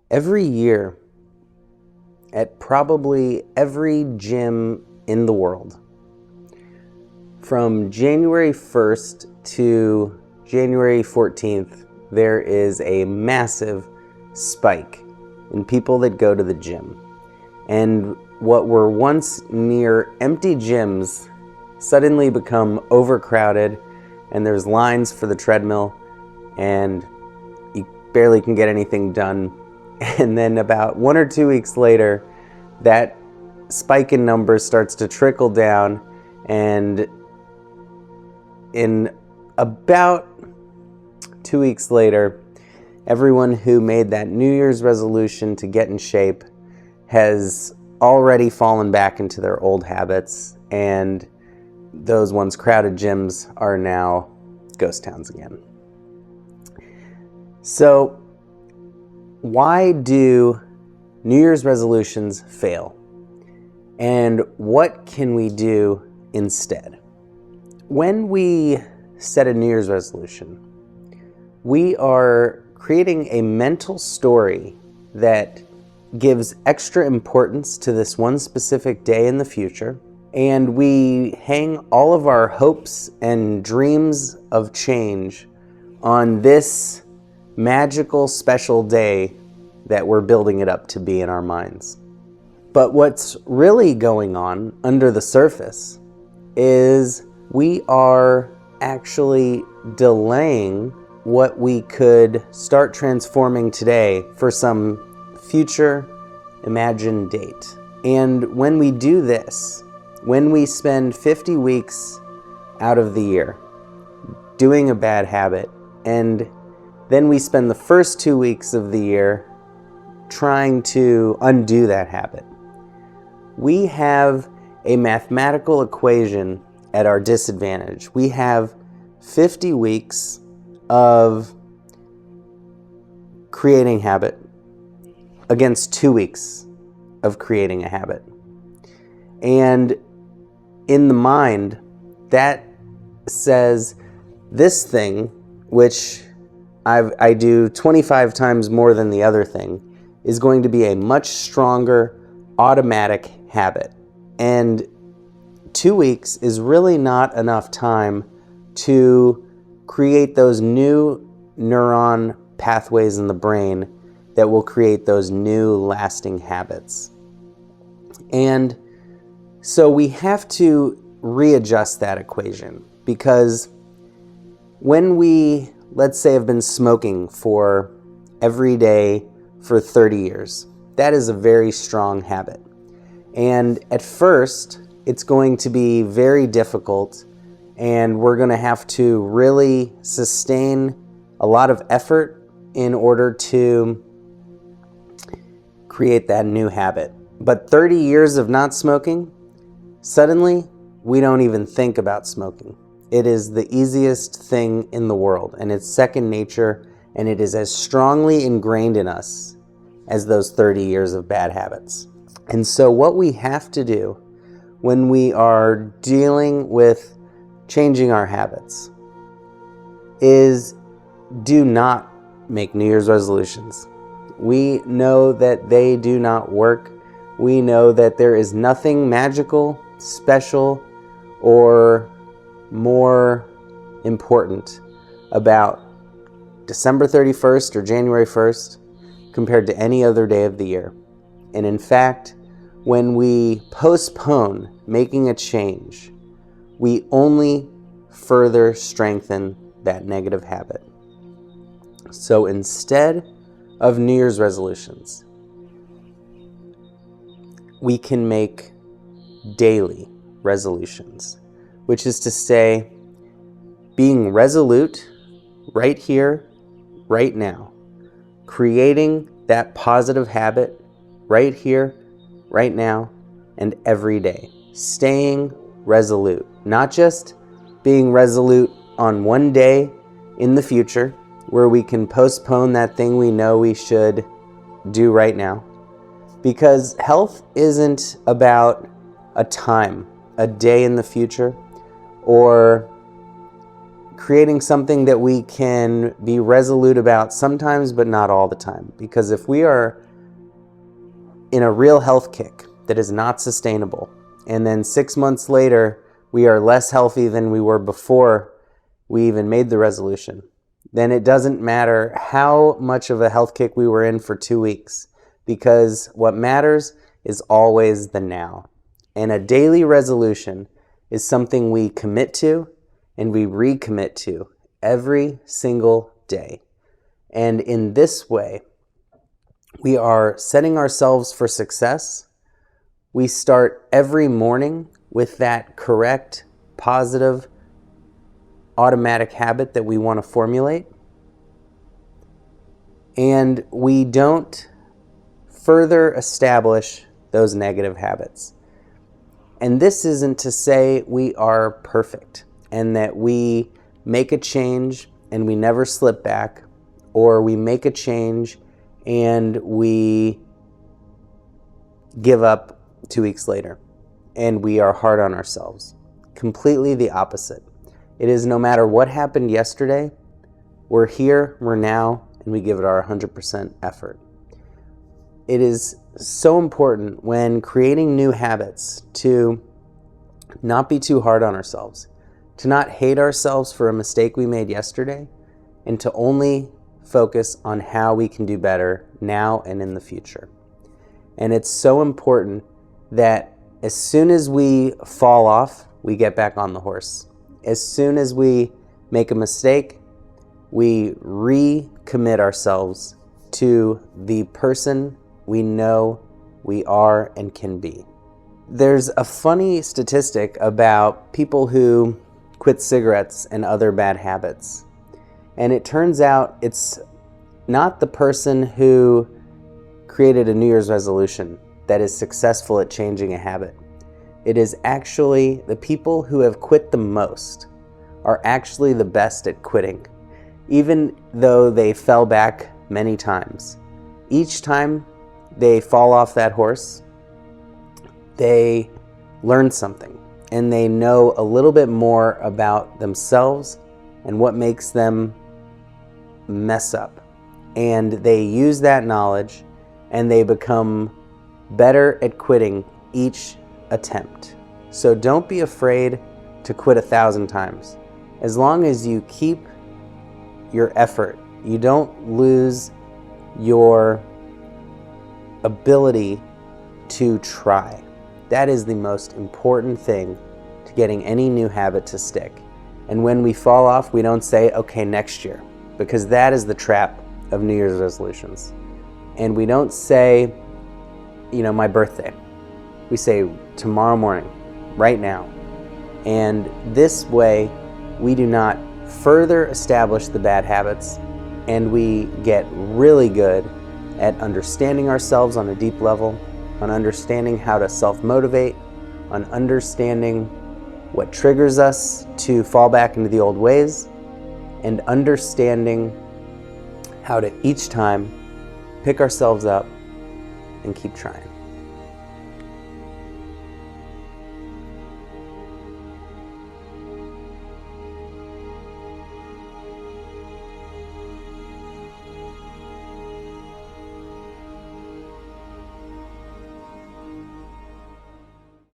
Every year, at probably every gym in the world, from January 1st to January 14th, there is a massive spike in people that go to the gym. And what were once near empty gyms suddenly become overcrowded, and there's lines for the treadmill, and you barely can get anything done. And then about 1 or 2 weeks later, that spike in numbers starts to trickle down, and in about 2 weeks later, everyone who made that New Year's resolution to get in shape has already fallen back into their old habits, and those once crowded gyms are now ghost towns again. So, why do New Year's resolutions fail? And what can we do instead? When we set a New Year's resolution, we are creating a mental story that gives extra importance to this one specific day in the future, and we hang all of our hopes and dreams of change on this magical, special day that we're building it up to be in our minds. But what's really going on under the surface is we are actually delaying what we could start transforming today for some future imagined date. And when we do this, when we spend 50 weeks out of the year doing a bad habit, and then we spend the first 2 weeks of the year trying to undo that habit, we have a mathematical equation at our disadvantage. We have 50 weeks of creating habit against 2 weeks of creating a habit. And in the mind, that says this thing, which I do 25 times more than the other thing, is going to be a much stronger automatic habit. And 2 weeks is really not enough time to create those new neuron pathways in the brain that will create those new lasting habits. And so we have to readjust that equation, because when we, let's say, have been smoking for every day for 30 years, that is a very strong habit. And at first, it's going to be very difficult, and we're going to have to really sustain a lot of effort in order to create that new habit. But 30 years of not smoking, suddenly we don't even think about smoking. It is the easiest thing in the world, and it's second nature, and it is as strongly ingrained in us as those 30 years of bad habits. And so what we have to do when we are dealing with changing our habits is do not make New Year's resolutions. We know that they do not work. We know that there is nothing magical, special, or more important about December 31st or January 1st compared to any other day of the year. And in fact, when we postpone making a change, we only further strengthen that negative habit. So instead of New Year's resolutions, we can make daily resolutions, which is to say, being resolute right here, right now, creating that positive habit right here, right now, and every day. Staying resolute, not just being resolute on one day in the future where we can postpone that thing we know we should do right now. Because health isn't about a time, a day in the future, or creating something that we can be resolute about sometimes, but not all the time. Because if we are in a real health kick that is not sustainable, and then 6 months later, we are less healthy than we were before we even made the resolution, then it doesn't matter how much of a health kick we were in for 2 weeks, because what matters is always the now. And a daily resolution is something we commit to and we recommit to every single day. And in this way, we are setting ourselves for success. We start every morning with that correct, positive, automatic habit that we want to formulate. And we don't further establish those negative habits. And this isn't to say we are perfect and that we make a change and we never slip back, or we make a change and we give up 2 weeks later and we are hard on ourselves. Completely the opposite. It is no matter what happened yesterday, we're here, we're now, and we give it our 100% effort. It is so important when creating new habits to not be too hard on ourselves, to not hate ourselves for a mistake we made yesterday, and to only focus on how we can do better now and in the future. And it's so important that as soon as we fall off, we get back on the horse. As soon as we make a mistake, we recommit ourselves to the person we know we are and can be. There's a funny statistic about people who quit cigarettes and other bad habits. And it turns out it's not the person who created a New Year's resolution that is successful at changing a habit. It is actually the people who have quit the most are actually the best at quitting, even though they fell back many times. Each time they fall off that horse, they learn something and they know a little bit more about themselves and what makes them mess up. And they use that knowledge and they become better at quitting each attempt. So don't be afraid to quit 1,000 times. As long as you keep your effort, you don't lose your ability to try. That is the most important thing to getting any new habit to stick. And when we fall off, we don't say, okay, next year, because that is the trap of New Year's resolutions. And we don't say, my birthday. We say tomorrow morning, right now. And this way, we do not further establish the bad habits, and we get really good at understanding ourselves on a deep level, on understanding how to self-motivate, on understanding what triggers us to fall back into the old ways, and understanding how to each time pick ourselves up and keep trying.